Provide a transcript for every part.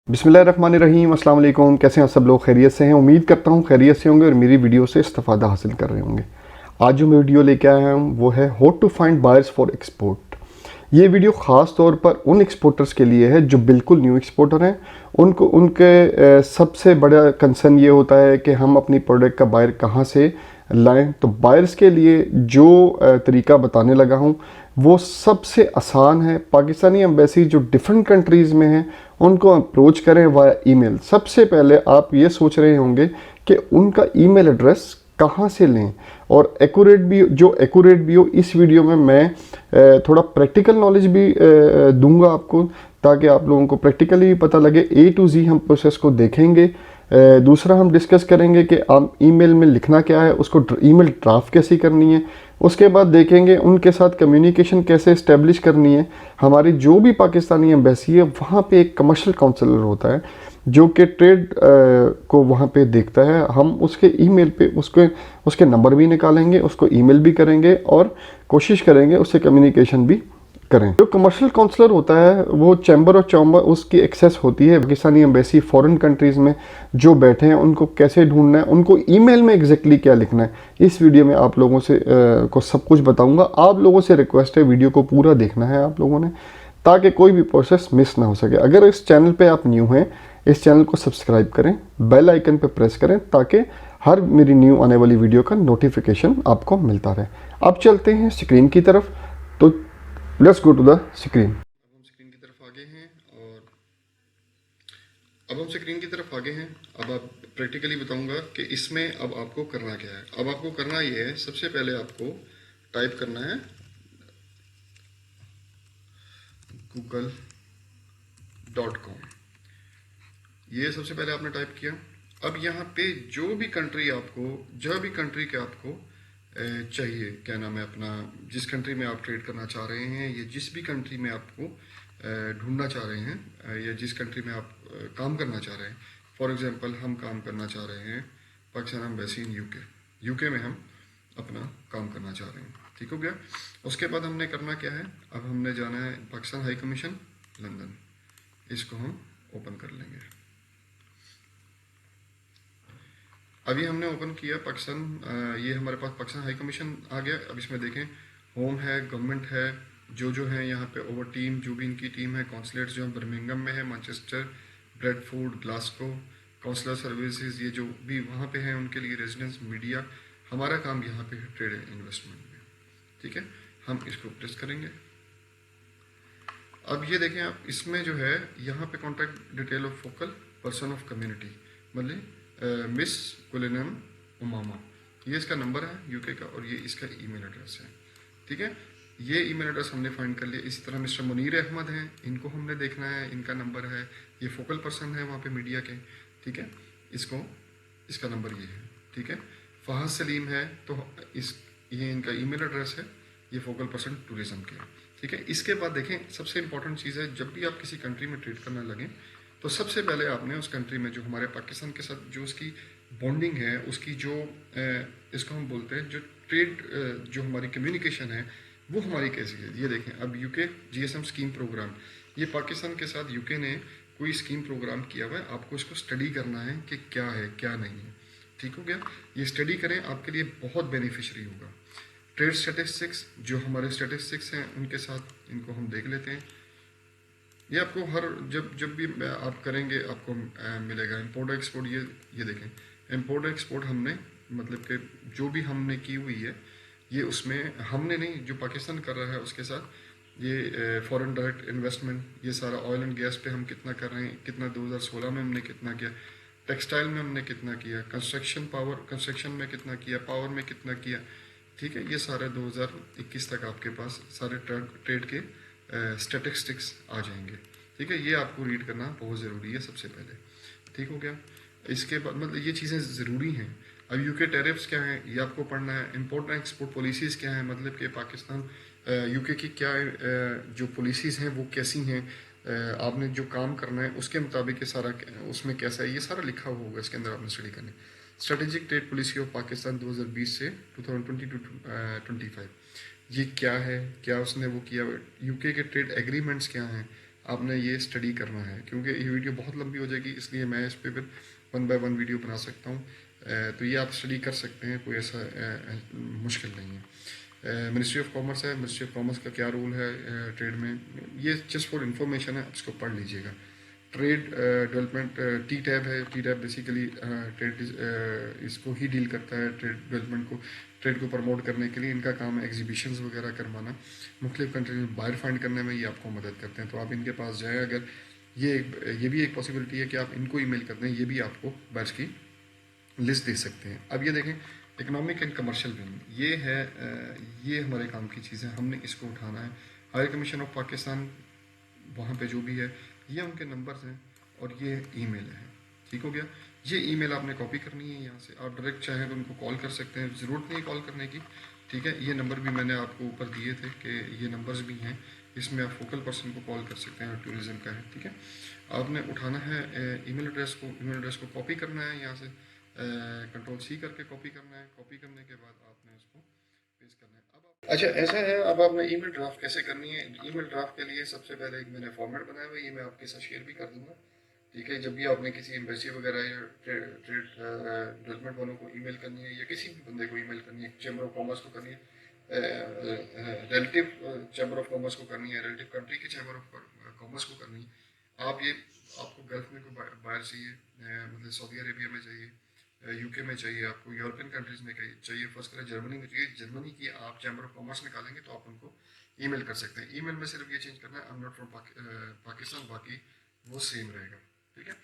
बिस्मिल्लाहिर्रहमानिर्रहीम, अस्सलाम वालेकुम। कैसे हैं सब लोग? खैरियत से हैं? उम्मीद करता हूँ खैरियत से होंगे और मेरी वीडियो से इस्तेफादा हासिल कर रहे होंगे। आज जो मैं वीडियो लेके आया हूँ वो है how to find buyers for export. ये वीडियो ख़ास तौर पर उन एक्सपोर्टर्स के लिए है जो बिल्कुल न्यू एक्सपोर्टर हैं। उनको सबसे बड़ा कंसर्न ये होता है कि हम अपनी प्रोडक्ट का बायर कहाँ से लाएं। तो बायर्स के लिए जो तरीका बताने लगा हूँ वो सबसे आसान है। पाकिस्तानी एम्बेसी जो डिफरेंट कंट्रीज़ में हैं उनको अप्रोच करें वाया ईमेल। सबसे पहले आप ये सोच रहे होंगे कि उनका ईमेल एड्रेस कहाँ से लें और एक्यूरेट भी हो। इस वीडियो में मैं थोड़ा प्रैक्टिकल नॉलेज भी दूंगा आपको, ताकि आप लोगों को प्रैक्टिकली भी पता लगे। ए टू जी हम प्रोसेस को देखेंगे। दूसरा हम डिस्कस करेंगे कि आप ईमेल में लिखना क्या है, उसको ईमेल ड्राफ्ट कैसी करनी है। उसके बाद देखेंगे उनके साथ कम्युनिकेशन कैसे इस्टेब्लिश करनी है। हमारी जो भी पाकिस्तानी एम्बेसी है वहाँ पे एक कमर्शियल काउंसलर होता है जो कि ट्रेड को वहाँ पे देखता है। हम उसके ईमेल पे उसके नंबर भी निकालेंगे, उसको ईमेल भी करेंगे और कोशिश करेंगे उससे कम्युनिकेशन भी करें। जो कमर्शियल काउंसलर होता है वो चैम्बर उसकी एक्सेस होती है। पाकिस्तानी एम्बेसी फॉरेन कंट्रीज़ में जो बैठे हैं उनको कैसे ढूंढना है, उनको ईमेल में एग्जैक्टली क्या लिखना है, इस वीडियो में आप लोगों से को सब कुछ बताऊंगा। आप लोगों से रिक्वेस्ट है वीडियो को पूरा देखना है आप लोगों ने, ताकि कोई भी प्रोसेस मिस ना हो सके। अगर इस चैनल पे आप न्यू हैं, इस चैनल को सब्सक्राइब करें, बेल आइकन पे प्रेस करें ताकि हर मेरी न्यू आने वाली वीडियो का नोटिफिकेशन आपको मिलता रहे। अब चलते हैं स्क्रीन की तरफ। तो let's go to the screen. अब हम स्क्रीन की तरफ आगे हैं अब आप प्रैक्टिकली बताऊंगा कि इसमें अब आपको करना क्या है। अब आपको करना ये है, सबसे पहले आपको टाइप करना है google.com। ये सबसे पहले आपने टाइप किया। अब यहाँ पे जो भी कंट्री के आपको चाहिए, क्या नाम है अपना, जिस कंट्री में आप ट्रेड करना चाह रहे हैं या जिस भी कंट्री में आपको ढूंढना चाह रहे हैं या जिस कंट्री में आप काम करना चाह रहे हैं। फॉर एग्जांपल हम काम करना चाह रहे हैं पाकिस्तान एम्बेसी इन यूके में हम अपना काम करना चाह रहे हैं। ठीक हो गया। उसके बाद हमने करना क्या है, अब हमने जाना है पाकिस्तान हाई कमीशन लंदन। इसको हम ओपन कर लेंगे। अभी हमने ओपन किया पाकिस्तान, ये हमारे पास पाकिस्तान हाई कमीशन आ गया। अब इसमें देखें होम है, गवर्नमेंट है, जो है यहाँ पे ओवर टीम, जो भी इनकी टीम है, कॉन्सुलेट्स जो बर्मिंगम में है, Manchester, Bradford, Glasgow, counsellor services, ये जो भी वहाँ पे हैं उनके लिए, रेजिडेंस, मीडिया। हमारा काम यहाँ पे है ट्रेड एंड इन्वेस्टमेंट में। ठीक है, हम इसको प्रेस करेंगे। अब ये देखें आप, इसमें जो है यहाँ पे contact detail of focal person of community, मतलब मिस कुलिनम उमामा, ये इसका नंबर है यूके का और ये इसका ईमेल एड्रेस है। ठीक है, ये ईमेल एड्रेस हमने फाइंड कर लिया। इसी तरह मिस्टर मुनीर अहमद हैं, इनको हमने देखना है, इनका नंबर है, ये फोकल पर्सन है वहाँ पे मीडिया के। ठीक है, इसका नंबर ये है। ठीक है, फहद सलीम है, तो ये इनका ईमेल एड्रेस है, ये फोकल पर्सन टूरिज्म के। ठीक है, इसके बाद देखें सबसे इंपॉर्टेंट चीज़ है, जब भी आप किसी कंट्री में ट्रेड करने लगें तो सबसे पहले आपने उस कंट्री में जो हमारे पाकिस्तान के साथ जो उसकी बॉन्डिंग है, उसकी जो इसको हम बोलते हैं जो ट्रेड जो हमारी कम्युनिकेशन है वो हमारी कैसी है। ये देखें, अब यूके जीएसएम स्कीम प्रोग्राम, ये पाकिस्तान के साथ यूके ने कोई स्कीम प्रोग्राम किया हुआ है। आपको इसको स्टडी करना है कि क्या है क्या नहीं है। ठीक हो गया, ये स्टडी करें, आपके लिए बहुत बेनिफिशियरी होगा। ट्रेड स्टैटिस्टिक्स, जो हमारे स्टैटिस्टिक्स हैं उनके साथ इनको हम देख लेते हैं। ये आपको हर जब भी आप करेंगे आपको मिलेगा। इंपोर्ट एक्सपोर्ट, ये देखें, इंपोर्ट एक्सपोर्ट हमने मतलब कि जो भी हमने की हुई है, ये उसमें हमने नहीं, जो पाकिस्तान कर रहा है उसके साथ ये फॉरेन डायरेक्ट इन्वेस्टमेंट, ये सारा ऑयल एंड गैस पे हम कितना कर रहे हैं, कितना 2016 में हमने कितना किया, टेक्सटाइल में हमने कितना किया, कंस्ट्रक्शन में कितना किया, पावर में कितना किया। ठीक है, ये सारे 2021 तक आपके पास सारे ट्रेड के स्टैटिस्टिक्स आ जाएंगे। ठीक है, ये आपको रीड करना बहुत ज़रूरी है सबसे पहले। ठीक हो गया, इसके बाद मतलब ये चीज़ें ज़रूरी हैं। अब यूके टैरिफ्स क्या हैं ये आपको पढ़ना है। इंपोर्ट एंड एक्सपोर्ट पॉलिसीज़ क्या हैं, मतलब कि पाकिस्तान यूके की क्या जो पॉलिसीज़ हैं वो कैसी हैं, आपने जो काम करना है उसके मुताबिक ये सारा उसमें कैसा है, ये सारा लिखा हुआ होगा इसके अंदर, आपने स्टडी करनी। Strategic trade policy of Pakistan 2020 से 2020 टू 25, ये क्या है, क्या उसने वो किया। यूके के ट्रेड एग्रीमेंट्स क्या हैं, आपने ये स्टडी करना है, क्योंकि ये वीडियो बहुत लंबी हो जाएगी, इसलिए मैं इस पर फिर 1 बाय 1 वीडियो बना सकता हूँ। तो ये आप स्टडी कर सकते हैं, कोई ऐसा मुश्किल नहीं है। मिनिस्ट्री ऑफ कॉमर्स है, मिनिस्ट्री ऑफ कॉमर्स का क्या रूल है ट्रेड में, ये जस्ट फॉर इन्फॉर्मेशन है, इसको पढ़ लीजिएगा। ट्रेड डेवलपमेंट टी टैब है। टी टैब बेसिकली ट्रेड इसको ही डील करता है, ट्रेड डेवलपमेंट को, ट्रेड को प्रमोट करने के लिए इनका काम है एग्जीबिशंस वगैरह करवाना, मुख्तलिफ कंट्रीज में बायर फाइंड करने में ये आपको मदद करते हैं। तो आप इनके पास जाएँ, अगर ये भी एक पॉसिबिलिटी है कि आप इनको ईमेल कर दें, ये भी आपको बायर्स की लिस्ट दे सकते हैं। अब ये देखें, इकोनॉमिक एंड कमर्शियल विंग, ये है ये हमारे काम की चीज़ है, हमने इसको उठाना है। हाई कमीशन ऑफ पाकिस्तान, वहाँ पे जो भी है, ये उनके नंबर्स हैं और ये ईमेल है। ठीक हो गया। ये ईमेल आपने कॉपी करनी है यहाँ से, आप डायरेक्ट चाहें तो उनको कॉल कर सकते हैं, ज़रूरत नहीं कॉल करने की। ठीक है, ये नंबर भी मैंने आपको ऊपर दिए थे कि ये नंबर्स भी हैं, इसमें आप फोकल पर्सन को कॉल कर सकते हैं, टूरिज़्म का है। ठीक है, आपने उठाना है ईमेल एड्रेस को कॉपी करना है यहाँ से, कंट्रोल C करके कॉपी करना है। कॉपी करने के बाद आपने उसको पेस्ट करना है। अच्छा ऐसा है, अब आपने ईमेल ड्राफ्ट कैसे करनी है? ईमेल ड्राफ्ट के लिए सबसे पहले एक मैंने फॉर्मेट बनाया हुआ है, ये मैं आपके साथ शेयर भी कर दूंगा। ठीक है, जब भी आपने किसी एम्बेसी वगैरह या ट्रेड डेवलपमेंट वालों को ईमेल करनी है, या किसी भी बंदे को ईमेल करनी है, चैम्बर ऑफ कॉमर्स को करनी है, रिलेटिव चैम्बर ऑफ कॉमर्स को करनी है, रिलेटिव कंट्री के चैम्बर ऑफ कॉमर्स को करनी है, आपको गल्फ में कोई बाहर चाहिए, मतलब सऊदी अरेबिया में चाहिए, यूके में चाहिए, आपको यूरोपियन कंट्रीज में चाहिए, फर्स्ट करें जर्मनी में चाहिए, जर्मनी की आप चैम्बर ऑफ कॉमर्स निकालेंगे तो आप उनको ईमेल कर सकते हैं। ईमेल में सिर्फ ये चेंज करना है, I am not from Pakistan, बाकी वो सेम रहेगा। ठीक है,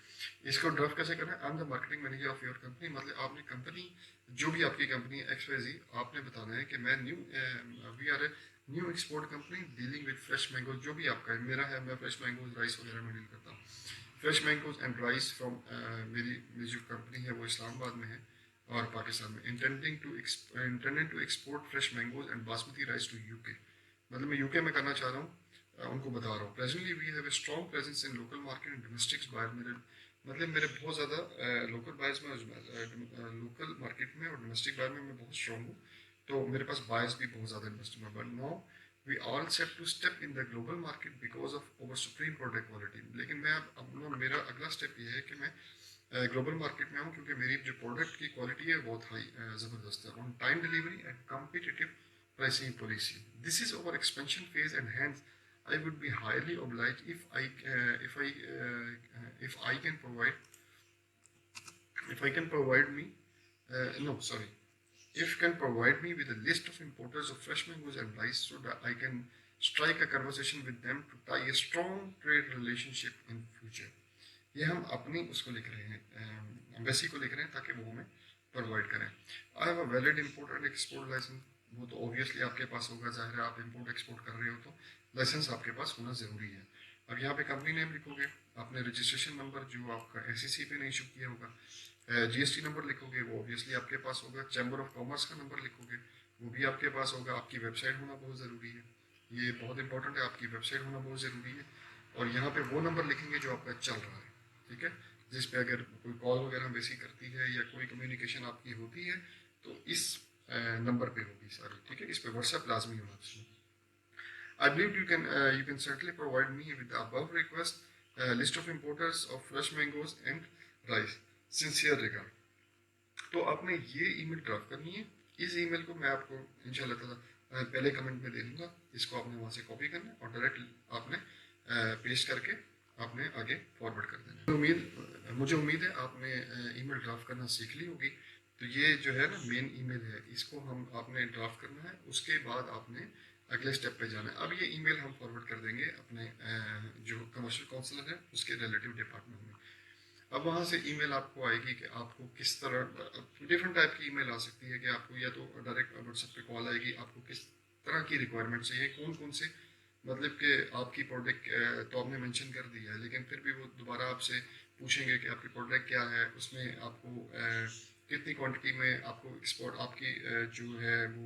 इसको ड्राफ्ट कैसे करना है? I am the marketing manager of your company, मतलब आपने कंपनी, जो भी आपकी कंपनी XYZ, आपने बताना है कि मैं we are a new export company dealing with fresh mango, जो भी आपका है, मेरा है, मैं फ्रेश मैंगोज राइस वगैरह में डील करता हूँ। Fresh mangoes and rice from, मेरी जो कंपनी है वो इस्लामाबाद में है और पाकिस्तान में, intending to export fresh mangoes and basmati rice to UK, मतलब मैं यूके में करना चाह रहा हूँ, उनको बता रहा हूँ। Presently we have a strong presence in local market and domestic buyer, मेरे बहुत ज़्यादा लोकल बायर्स में, लोकल मार्केट में और डोमेस्टिक बायर में मैं बहुत स्ट्रॉन्ग हूँ, तो मेरे पास बायर्स भी बहुत ज़्यादा इन्वेस्ट में। But now we all set to step in the global market because of over supreme product quality, लेकिन मैं अब मेरा अगला स्टेप ये है कि मैं ग्लोबल मार्केट में हूँ, क्योंकि मेरी जो प्रोडक्ट की क्वालिटी है बहुत हाई, ज़बरदस्त है, on time delivery and competitive pricing policy. This is our expansion phase, and hence I would be highly obliged if I can provide me no sorry if you can provide me with a list of importers of fresh mangoes and rice, so that I can strike a conversation with them to tie a strong trade relationship in future. ये हम अपनी उसको लिख रहे हैं, embassy को लिख रहे हैं, ताकि वो हमें प्रोवाइड करें। I have a valid import and export licence, वो तो ऑब्वियसली आपके पास होगा, जाहिर है आप इंपोर्ट एक्सपोर्ट कर रहे हो तो लाइसेंस आपके पास होना ज़रूरी है। अब यहाँ पे कंपनी नेम लिखोगे, आपने रजिस्ट्रेशन नंबर जो आपका SEC पे नहीं इशू किया होगा, GST नंबर लिखोगे, वो ऑब्वियसली आपके पास होगा, चैम्बर ऑफ कॉमर्स का नंबर लिखोगे, वो भी आपके पास होगा, आपकी वेबसाइट होना बहुत ज़रूरी है, ये बहुत इंपॉर्टेंट है, आपकी वेबसाइट होना बहुत ज़रूरी है, और यहाँ पे वो नंबर लिखेंगे जो आपका चल रहा है। ठीक है, जिस पे अगर कोई कॉल वगैरह बेसी करती है या कोई कम्युनिकेशन आपकी होती है तो इस नंबर पे होगी सारी। ठीक है, इस पे व्हाट्सएप लाजमी होना चाहिए। I believe you can certainly provide me with the above request, list of importers of fresh mangoes and rice, sincere regard। तो आपने ये ईमेल ड्राफ्ट करनी है, इस ईमेल को मैं आपको इंशाल्लाह ताला पहले कमेंट में दे दूंगा, इसको आपने वहाँ से कॉपी करना है और डायरेक्ट आपने पेस्ट करके आपने आगे फॉरवर्ड कर देना। मुझे उम्मीद है आपने ईमेल ड्राफ्ट करना सीख ली होगी। तो ये जो है ना मेन ईमेल है, इसको आपने ड्राफ्ट करना है, उसके बाद आपने अगले स्टेप पे जाना है। अब ये ईमेल हम फॉरवर्ड कर देंगे अपने जो कमर्शियल काउंसलर है उसके रिलेटिव डिपार्टमेंट में। अब वहाँ से ईमेल आपको आएगी कि आपको किस तरह, डिफरेंट टाइप की ईमेल आ सकती है कि आपको या तो डायरेक्ट व्हाट्सएप पे कॉल आएगी, आपको किस तरह की रिक्वायरमेंट चाहिए, कौन कौन से, मतलब कि आपकी प्रोडक्ट तो आपने मेंशन कर दिया है, लेकिन फिर भी वो दोबारा आपसे पूछेंगे कि आपकी प्रोडक्ट क्या है, उसमें आपको कितनी क्वांटिटी में आपको एक्सपोर्ट, आपकी जो है वो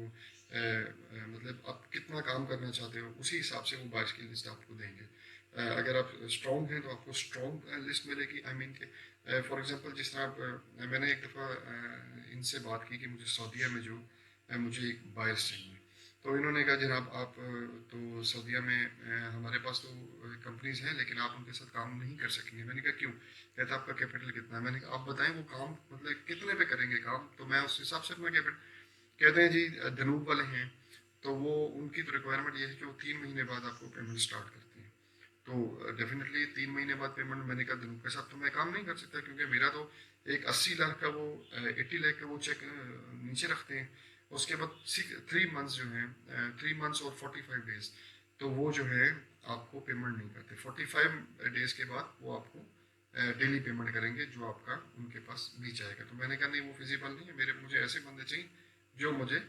मतलब आप कितना काम करना चाहते हो, उसी हिसाब से वो बारिश की लिस्ट आपको देंगे। अगर आप स्ट्रॉन्ग हैं तो आपको स्ट्रॉन्ग लिस्ट मिलेगी। आई मीन के फॉर एग्जांपल जिस तरह मैंने एक दफ़ा इनसे बात की कि मुझे सऊदीया में जो मुझे एक बायर्स चाहिए, तो इन्होंने कहा जनाब आप तो सऊदीया में हमारे पास तो कंपनीज हैं लेकिन आप उनके साथ काम नहीं कर सकेंगे। मैंने कहा क्यों? कहता आपका कैपिटल कितना है? मैंने कहा आप बताएं वो काम मतलब कितने पे करेंगे काम, तो मैं उस हिसाब से अपना कैपिटल। कहते हैं जी धनूब वाले हैं तो वो उनकी तो रिक्वायरमेंट ये है कि वो 3 महीने बाद आपको पेमेंट स्टार्ट करते हैं। तो डेफिनेटली 3 महीने बाद पेमेंट। मैंने कहा धनूब के साथ तो मैं काम नहीं कर सकता क्योंकि मेरा तो एक 80 लाख का वो 80 लाख का वो चेक नीचे रखते हैं। उसके बाद 3 मंथ्स जो है 3 मंथ्स और 45 डेज तो वो जो है आपको पेमेंट नहीं करते। 45 डेज के बाद वो आपको डेली पेमेंट करेंगे जो आपका उनके पास बीच आएगा। तो मैंने कहा नहीं वो फिजिबल नहीं है, मुझे ऐसे बंदे चाहिए जो मुझे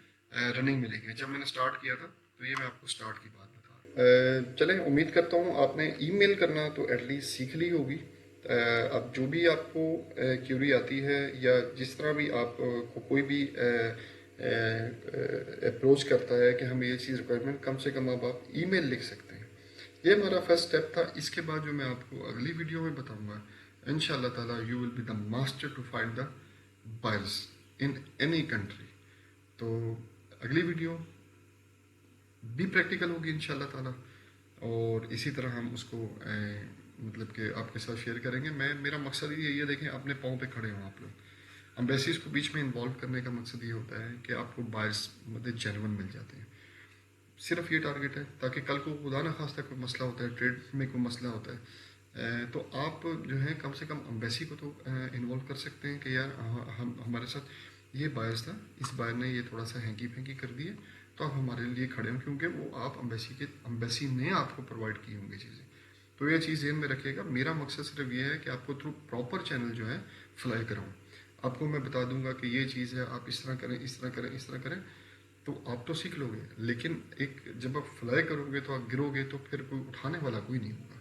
रनिंग में लेंगे। जब मैंने स्टार्ट किया था तो ये मैं आपको स्टार्ट की बात बता रहा हूँ। चलें, उम्मीद करता हूँ आपने ईमेल करना तो एटलीस्ट सीख ली होगी। अब जो भी आपको क्यूरी आती है या जिस तरह भी आप को कोई भी अप्रोच करता है कि हमें ये चीज़ रिक्वायरमेंट, कम से कम अब आप ईमेल लिख सकते हैं। ये हमारा फर्स्ट स्टेप था। इसके बाद जो मैं आपको अगली वीडियो में बताऊंगा इंशाल्लाह ताला, you will be the master to find the buyers in any country. तो अगली वीडियो भी प्रैक्टिकल होगी इंशाल्लाह ताला, और इसी तरह हम उसको मतलब कि आपके साथ शेयर करेंगे। मेरा मकसद ये है, देखें अपने पाँव पे खड़े हों आप लोग। एम्बेसीज को बीच में इन्वॉल्व करने का मकसद ये होता है कि आपको बायर्स मतलब जेन्युइन मिल जाते हैं। सिर्फ ये टारगेट है ताकि कल को खुदा न खास्ता कोई मसला होता है, ट्रेड में कोई मसला होता है तो आप जो है कम से कम एम्बेसी को तो इन्वॉल्व कर सकते हैं कि यार हम हमारे साथ ये बायर्स था, इस बायर ने ये थोड़ा सा हैंकी फैंकी कर दिए तो आप हमारे लिए खड़े हों, क्योंकि वो आप एम्बेसी ने आपको प्रोवाइड की होंगी चीज़ें। तो ये चीज़ ध्यान में रखिएगा। मेरा मकसद सिर्फ ये है कि आपको थ्रू प्रॉपर चैनल जो है फ्लाई कराऊँ। आपको मैं बता दूंगा कि ये चीज़ है, आप इस तरह करें, इस तरह करें, इस तरह करें, तो आप तो सीख लोगे, लेकिन एक जब आप फ्लाई करोगे तो आप गिरोगे तो फिर कोई उठाने वाला कोई नहीं होगा।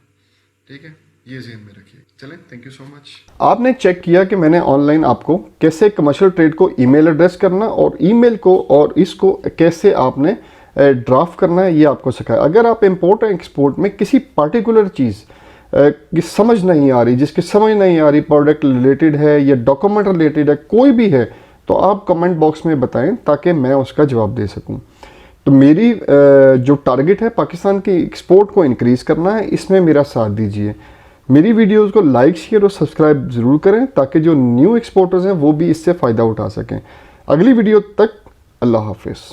ठीक है, ये ज़हन में रखिए। चलें, थैंक यू सो मच। आपने चेक किया कि मैंने ऑनलाइन आपको कैसे कमर्शियल ट्रेड को ईमेल एड्रेस करना और ईमेल को और इसको कैसे आपने ड्राफ्ट करना है, ये आपको सिखाया। अगर आप इंपोर्ट और एक्सपोर्ट में किसी पार्टिकुलर चीज़ की समझ नहीं आ रही, जिसकी समझ नहीं आ रही, प्रोडक्ट रिलेटेड है या डॉक्यूमेंट रिलेटेड है, कोई भी है, तो आप कमेंट बॉक्स में बताएं ताकि मैं उसका जवाब दे सकूं। तो मेरी जो टारगेट है पाकिस्तान की एक्सपोर्ट को इंक्रीज़ करना है, इसमें मेरा साथ दीजिए। मेरी वीडियोस को लाइक, शेयर और सब्सक्राइब ज़रूर करें ताकि जो न्यू एक्सपोर्टर्स हैं वो भी इससे फ़ायदा उठा सकें। अगली वीडियो तक अल्लाह हाफिज़।